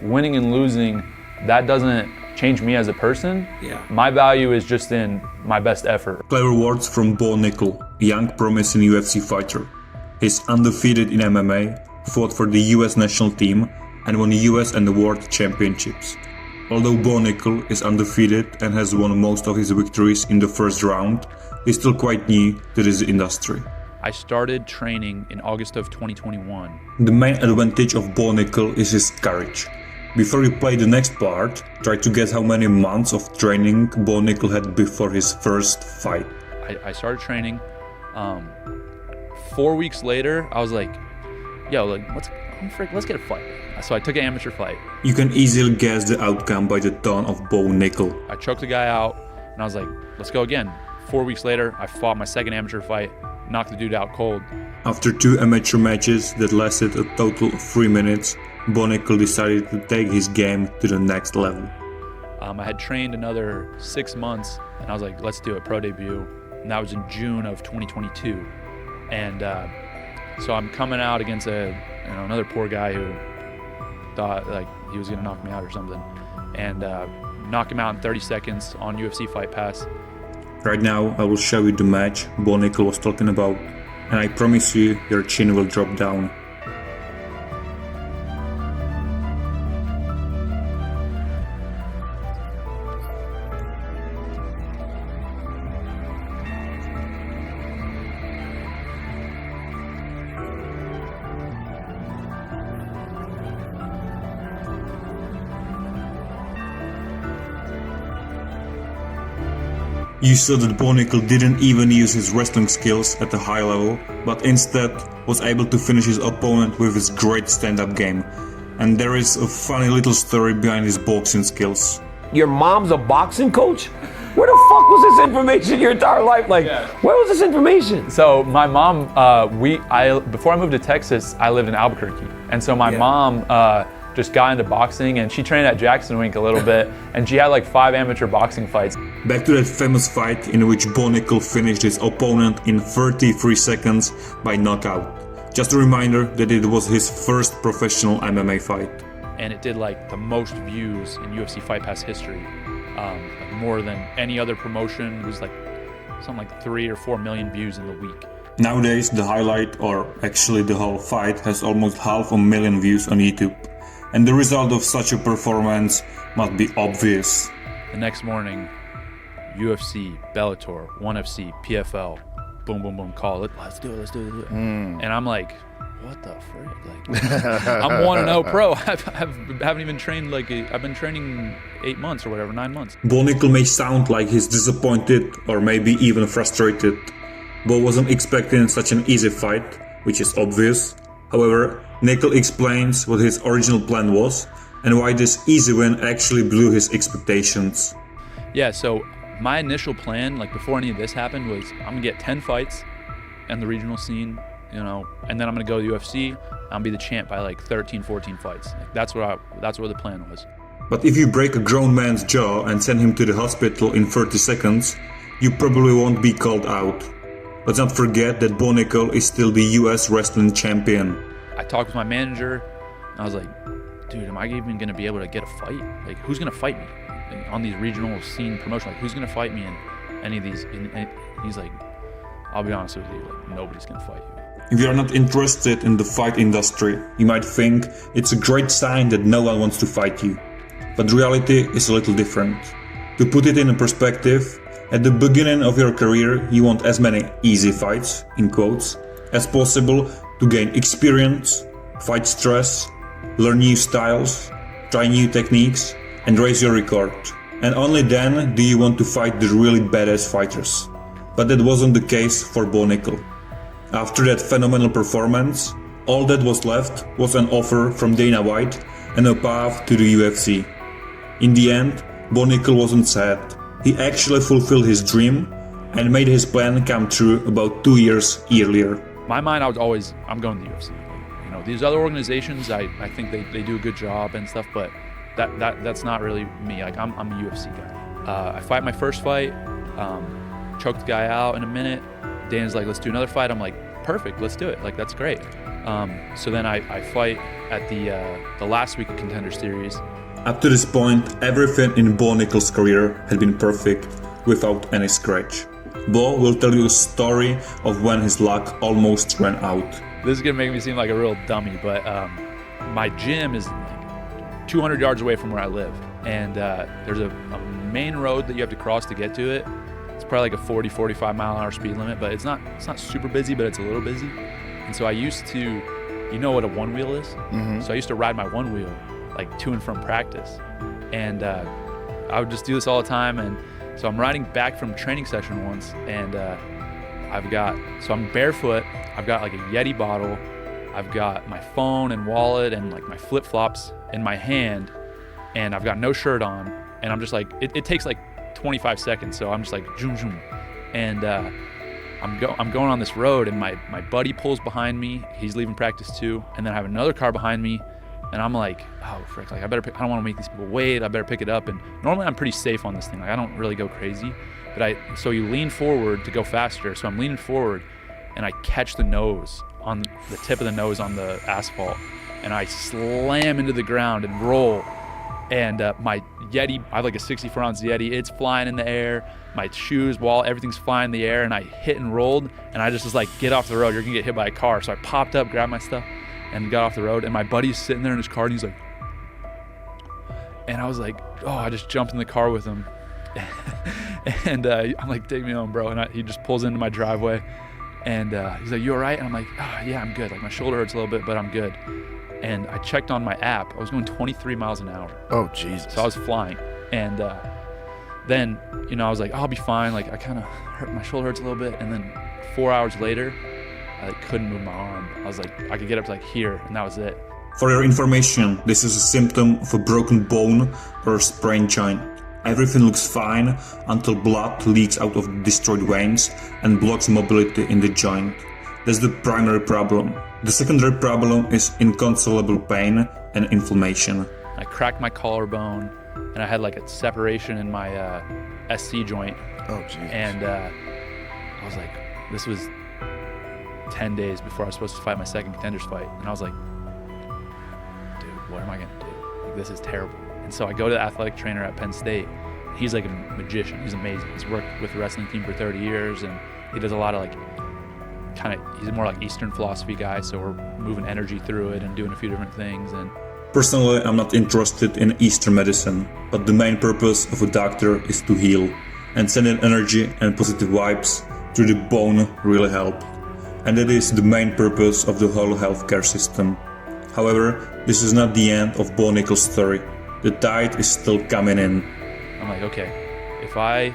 Winning and losing, that doesn't change me as a person. Yeah. My value is just in my best effort. Clever words from Bo Nickal, a young promising UFC fighter. He's undefeated in MMA, fought for the US national team, and won US and the world championships. Although Bo Nickal is undefeated and has won most of his victories in the first round, he's still quite new to this industry. I started training in August of 2021. The main advantage of Bo Nickal is his courage. Before you play the next part, try to guess how many months of training Bo Nickal had before his first fight. I started training. 4 weeks later, I was like, yo, let's get a fight. So I took an amateur fight. You can easily guess the outcome by the tone of Bo Nickal. I choked the guy out, and I was like, let's go again. 4 weeks later, I fought my second amateur fight, knocked the dude out cold. After 2 amateur matches that lasted a total of 3 minutes, Bo Nickal decided to take his game to the next level. I had trained another 6 months, and I was like, let's do a pro debut. And that was in June of 2022. And so I'm coming out against another poor guy who thought like he was gonna knock me out or something, and knock him out in 30 seconds on UFC Fight Pass. Right now I will show you the match Bo Nickal was talking about, and I promise you your chin will drop down. You saw that Bo Nickal didn't even use his wrestling skills at a high level, but instead was able to finish his opponent with his great stand-up game. And there is a funny little story behind his boxing skills. Your mom's a boxing coach? Where the fuck was this information your entire life? Like, where was this information? So my mom, before I moved to Texas, I lived in Albuquerque, and so my mom just got into boxing, and she trained at Jackson Wink a little bit, and she had like 5 amateur boxing fights. Back to that famous fight in which Bo Nickal finished his opponent in 33 seconds by knockout. Just a reminder that it was his first professional MMA fight. And it did like the most views in UFC Fight Pass history, like more than any other promotion. It was like something like 3 or 4 million views in the week. Nowadays the highlight, or actually the whole fight, has almost 500,000 views on YouTube. And the result of such a performance must be obvious. The next morning, UFC, Bellator, ONE FC, PFL, boom, boom, boom, call it. Let's do it. And I'm like, what the frick? Like, I'm 1-0 pro. I haven't even trained I've been training 8 months or whatever, 9 months. Bo Nickal may sound like he's disappointed or maybe even frustrated. Bo wasn't expecting such an easy fight, which is obvious. However, Nickal explains what his original plan was and why this easy win actually blew his expectations. Yeah, so my initial plan, like before any of this happened, was I'm gonna get 10 fights in the regional scene, and then I'm gonna go to the UFC. I'll be the champ by like 13, 14 fights. Like that's what the plan was. But if you break a grown man's jaw and send him to the hospital in 30 seconds, you probably won't be called out. Let's not forget that Bo Nickal is still the US wrestling champion. I talked with my manager, and I was like, dude, am I even gonna be able to get a fight? Like, who's gonna fight me on these regional scene promotions? Like, who's gonna fight me in any of these? And he's like, I'll be honest with you, like, nobody's gonna fight you. If you're not interested in the fight industry, you might think it's a great sign that no one wants to fight you. But reality is a little different. To put it in a perspective, at the beginning of your career, you want as many easy fights, in quotes, as possible to gain experience, fight stress, learn new styles, try new techniques, and raise your record. And only then do you want to fight the really badass fighters. But that wasn't the case for Bo Nickal. After that phenomenal performance, all that was left was an offer from Dana White and a path to the UFC. In the end, Bo Nickal wasn't sad. He actually fulfilled his dream and made his plan come true about 2 years earlier. My mind, I was always, I'm going to the UFC. These other organizations, I think they do a good job and stuff, but that's not really me. Like, I'm a UFC guy. I fight my first fight, choked the guy out in a minute. Dana's like, let's do another fight. I'm like, perfect, let's do it. Like, that's great. So then I fight at the last week of Contender Series. Up to this point, everything in Bo Nickal's career had been perfect, without any scratch. Bo will tell you a story of when his luck almost ran out. This is gonna make me seem like a real dummy, but my gym is like 200 yards away from where I live. And there's a main road that you have to cross to get to it. It's probably like a 40, 45 mile an hour speed limit, but it's not super busy, but it's a little busy. And so I used to, you know what a one wheel is? Mm-hmm. So I used to ride my one wheel like to and from practice. And I would just do this all the time. And so I'm riding back from training session once, and I'm barefoot. I've got like a Yeti bottle. I've got my phone and wallet and like my flip flops in my hand, and I've got no shirt on. And I'm just like, it takes like 25 seconds. So I'm just like, zoom, zoom. And I'm going on this road, and my buddy pulls behind me. He's leaving practice too. And then I have another car behind me, and I'm like, oh frick, like I don't want to make these people wait. I better pick it up. And normally I'm pretty safe on this thing. Like I don't really go crazy, but so you lean forward to go faster. So I'm leaning forward, and I catch the nose on the tip of the nose on the asphalt, and I slam into the ground and roll. And my Yeti, I have like a 64-ounce Yeti, it's flying in the air. My shoes, wallet, everything's flying in the air, and I hit and rolled, and I just was like, get off the road, you're gonna get hit by a car. So I popped up, grabbed my stuff, and got off the road, and my buddy's sitting there in his car, and he's like, and I was like, oh, I just jumped in the car with him. And I'm like, take me home, bro. And he just pulls into my driveway, and he's like, you all right? And I'm like, oh, yeah, I'm good. Like my shoulder hurts a little bit, but I'm good. And I checked on my app. I was going 23 miles an hour. Oh, Jesus. So I was flying. And then, I was like, I'll be fine. Like I kind of hurt, my shoulder hurts a little bit. And then 4 hours later, I like couldn't move my arm. I was like, I could get up to like here, and that was it. For your information, this is a symptom of a broken bone or a sprained joint. Everything looks fine until blood leaks out of the destroyed veins and blocks mobility in the joint. That's the primary problem. The secondary problem is inconsolable pain and inflammation. I cracked my collarbone, and I had like a separation in my SC joint. Oh, Jesus. And I was like, this was 10 days before I was supposed to fight my second contenders fight. And I was like, dude, what am I gonna do? Like, this is terrible. And so I go to the athletic trainer at Penn State. He's like a magician. He's amazing. He's worked with the wrestling team for 30 years, and he does a lot of like, he's more like Eastern philosophy guy. So we're moving energy through it and doing a few different things. And personally, I'm not interested in Eastern medicine, but the main purpose of a doctor is to heal, and sending energy and positive vibes through the bone really help. And that is the main purpose of the whole healthcare system. However, this is not the end of Bo Nickal's story. The tide is still coming in. I'm like, okay, if I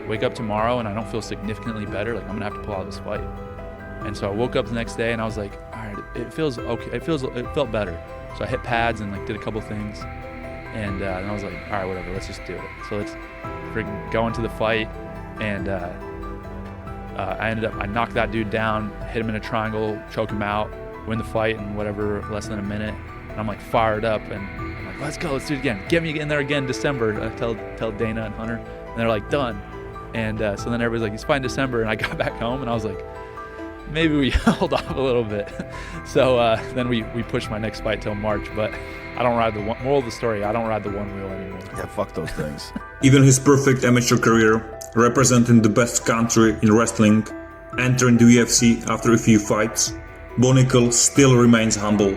wake up tomorrow and I don't feel significantly better, like I'm gonna have to pull out this fight. And so I woke up the next day and I was like, all right, it feels okay. It felt better. So I hit pads and like did a couple things, and then I was like, all right, whatever, let's just do it. So let's freaking go into the fight, and I knocked that dude down, hit him in a triangle, choke him out, win the fight in whatever, less than a minute. And I'm like fired up, and I'm like, let's go, let's do it again. Get me in there again, December. I tell Dana and Hunter, and they're like, done. And so then everybody's like, he's fighting December, and I got back home, and I was like, maybe we hold off a little bit. So then we pushed my next fight till March, but I don't ride the one. Moral of the story, I don't ride the one wheel anymore. Yeah, fuck those things. Even his perfect amateur career, representing the best country in wrestling, entering the UFC after a few fights, Bo Nickal still remains humble.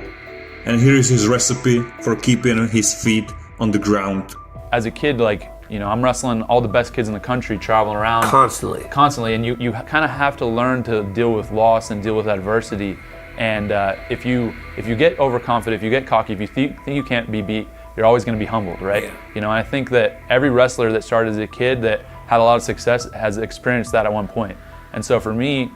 And here is his recipe for keeping his feet on the ground. As a kid, like, I'm wrestling all the best kids in the country, traveling around constantly, and you kind of have to learn to deal with loss and deal with adversity. And if you get overconfident, if you get cocky, if you think you can't be beat, you're always going to be humbled, right? Yeah. And I think that every wrestler that started as a kid that had a lot of success has experienced that at one point. And so for me,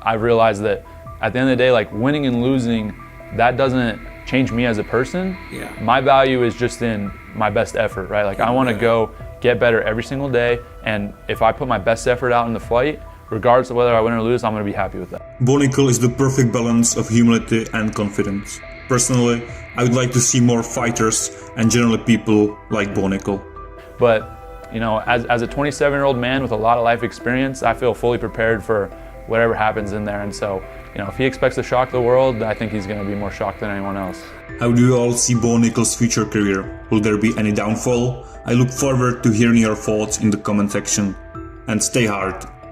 I realized that at the end of the day, like, winning and losing, that doesn't change me as a person. Yeah. My value is just in my best effort, right? Like, I want to go get better every single day, and if I put my best effort out in the fight, regardless of whether I win or lose, I'm going to be happy with that. Bo Nickal is the perfect balance of humility and confidence. Personally, I would like to see more fighters and generally people like Bo Nickal. But, as a 27-year-old man with a lot of life experience, I feel fully prepared for whatever happens in there. And so, if he expects to shock the world, I think he's going to be more shocked than anyone else. How do you all see Bo Nickal' future career? Will there be any downfall? I look forward to hearing your thoughts in the comment section. And stay hard.